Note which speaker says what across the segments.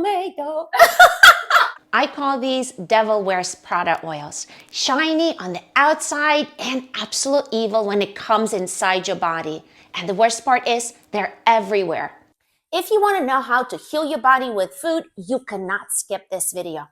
Speaker 1: way though. I call these devil wears Prada oils. Shiny on the outside and absolute evil when it comes inside your body. And the worst part is they're everywhere. If you want to know how to heal your body with food, you cannot skip this video.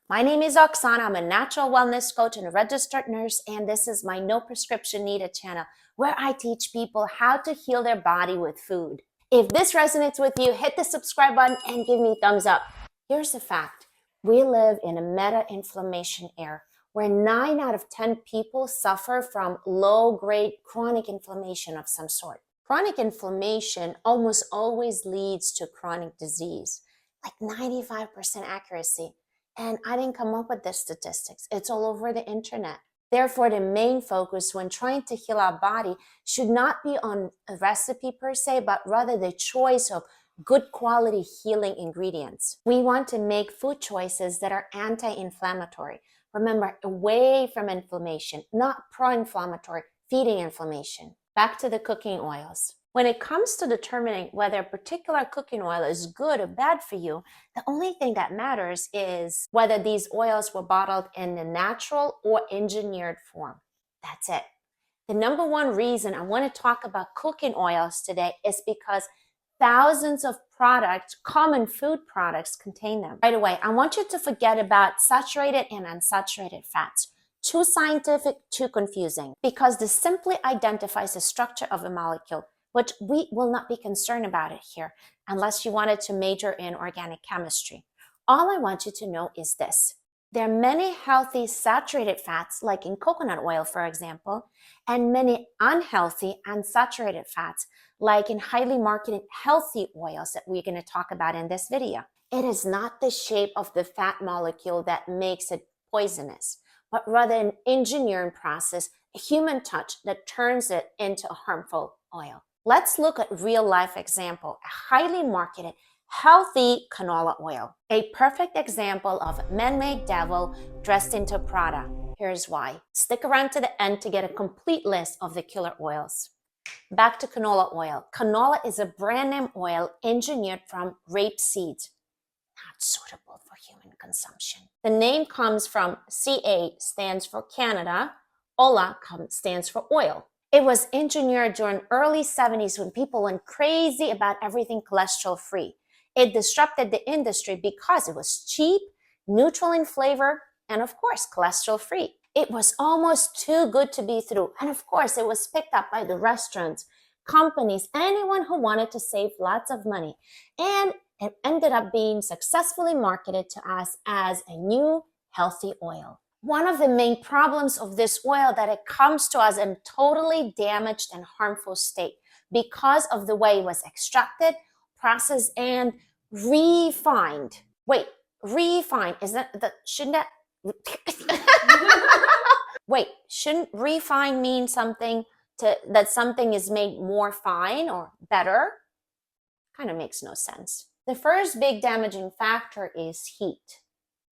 Speaker 1: My name is Oksana. I'm a natural wellness coach and a registered nurse, and this is my No Prescription Needed channel where I teach people how to heal their body with food. If this resonates with you, hit the subscribe button and give me a thumbs up. Here's the fact. We live in a meta-inflammation era where 9 out of 10 people suffer from low-grade chronic inflammation of some sort. Chronic inflammation almost always leads to chronic disease, like 95% accuracy. And I didn't come up with the statistics. It's all over the internet. Therefore, the main focus when trying to heal our body should not be on a recipe per se, but rather the choice of good quality healing ingredients. We want to make food choices that are anti-inflammatory. Remember, away from inflammation, not pro-inflammatory, feeding inflammation. Back to the cooking oils. When it comes to determining whether a particular cooking oil is good or bad for you, the only thing that matters is whether these oils were bottled in the natural or engineered form. That's it. The number one reason I want to talk about cooking oils today is because thousands of products, common food products, contain them. Right away, I want you to forget about saturated and unsaturated fats. Too scientific, too confusing, because this simply identifies the structure of a molecule, which we will not be concerned about it here unless you wanted to major in organic chemistry. All I want you to know is this. There are many healthy saturated fats, like in coconut oil, for example, and many unhealthy unsaturated fats, like in highly marketed healthy oils that we're going to talk about in this video. It is not the shape of the fat molecule that makes it poisonous, but rather an engineering process, a human touch that turns it into a harmful oil. Let's look at real-life example, a highly marketed, healthy canola oil. A perfect example of a man-made devil dressed into Prada. Here's why. Stick around to the end to get a complete list of the killer oils. Back to canola oil. Canola is a brand name oil engineered from rape seeds, not suitable for human consumption. The name comes from CA, stands for Canada, Ola stands for oil. It was engineered during early 70s when people went crazy about everything cholesterol-free. It disrupted the industry because it was cheap, neutral in flavor, and of course, cholesterol-free. It was almost too good to be true. And of course, it was picked up by the restaurants, companies, anyone who wanted to save lots of money. And it ended up being successfully marketed to us as a new healthy oil. One of the main problems of this oil that it comes to us in totally damaged and harmful state because of the way it was extracted, processed, and refined. Wait, refined, shouldn't refine mean something that something is made more fine or better? Kind of makes no sense. The first big damaging factor is heat.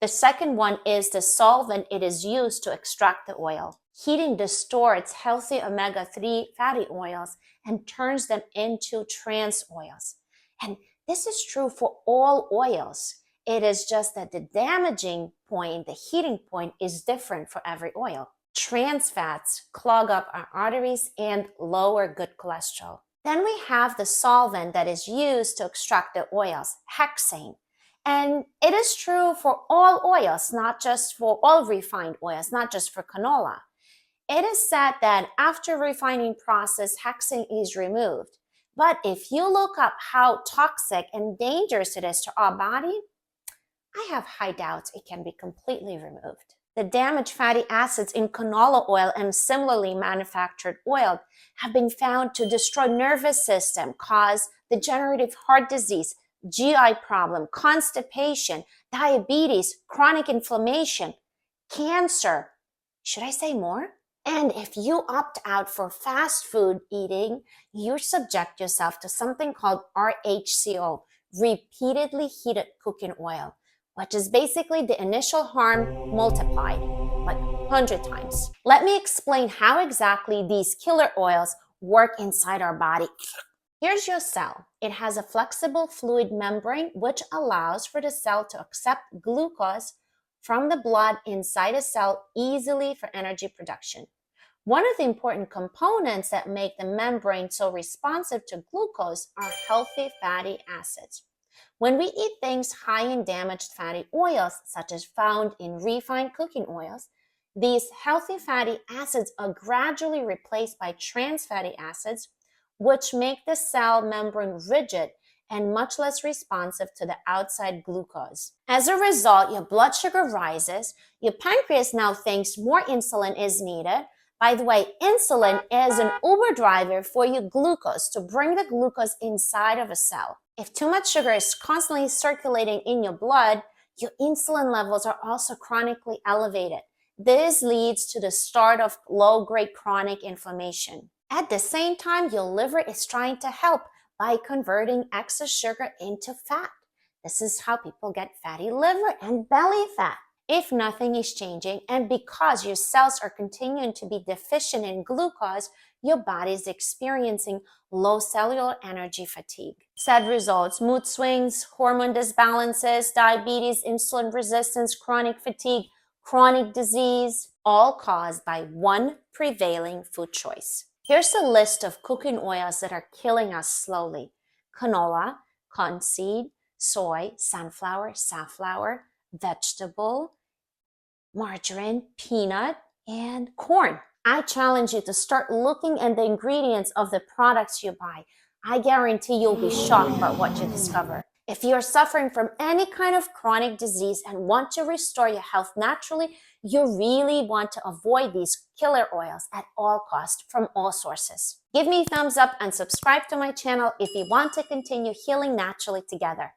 Speaker 1: The second one is the solvent it is used to extract the oil. Heating distorts healthy omega-3 fatty oils and turns them into trans oils. And this is true for all oils. It is just that the damaging point, the heating point, is different for every oil. Trans fats clog up our arteries and lower good cholesterol. Then we have the solvent that is used to extract the oils, hexane. And it is true for all oils, not just for all refined oils, not just for canola. It is said that after refining process, hexane is removed. But if you look up how toxic and dangerous it is to our body, I have high doubts it can be completely removed. The damaged fatty acids in canola oil and similarly manufactured oil have been found to destroy nervous system, cause degenerative heart disease, GI problem, constipation, diabetes, chronic inflammation, cancer. Should I say more? And if you opt out for fast food eating, you subject yourself to something called RHCO, repeatedly heated cooking oil, which is basically the initial harm multiplied. like 100 times. Let me explain how exactly these killer oils work inside our body. Here's your cell. It has a flexible fluid membrane which allows for the cell to accept glucose from the blood inside a cell easily for energy production. One of the important components that make the membrane so responsive to glucose are healthy fatty acids. When we eat things high in damaged fatty oils, such as found in refined cooking oils, these healthy fatty acids are gradually replaced by trans fatty acids, which make the cell membrane rigid and much less responsive to the outside glucose. As a result, your blood sugar rises, your pancreas now thinks more insulin is needed. By the way, insulin is an Uber driver for your glucose to bring the glucose inside of a cell. If too much sugar is constantly circulating in your blood, your insulin levels are also chronically elevated. This leads to the start of low-grade chronic inflammation. At the same time, your liver is trying to help by converting excess sugar into fat. This is how people get fatty liver and belly fat. If nothing is changing, and because your cells are continuing to be deficient in glucose, your body is experiencing low cellular energy fatigue. Sad results: mood swings, hormone disbalances, diabetes, insulin resistance, chronic fatigue, chronic disease, all caused by one prevailing food choice. Here's a list of cooking oils that are killing us slowly: canola, cottonseed, soy, sunflower, safflower, vegetable, margarine, peanut, and corn. I challenge you to start looking at the ingredients of the products you buy. I guarantee you'll be shocked by what you discover. If you're suffering from any kind of chronic disease and want to restore your health naturally, you really want to avoid these killer oils at all costs from all sources. Give me a thumbs up and subscribe to my channel if you want to continue healing naturally together.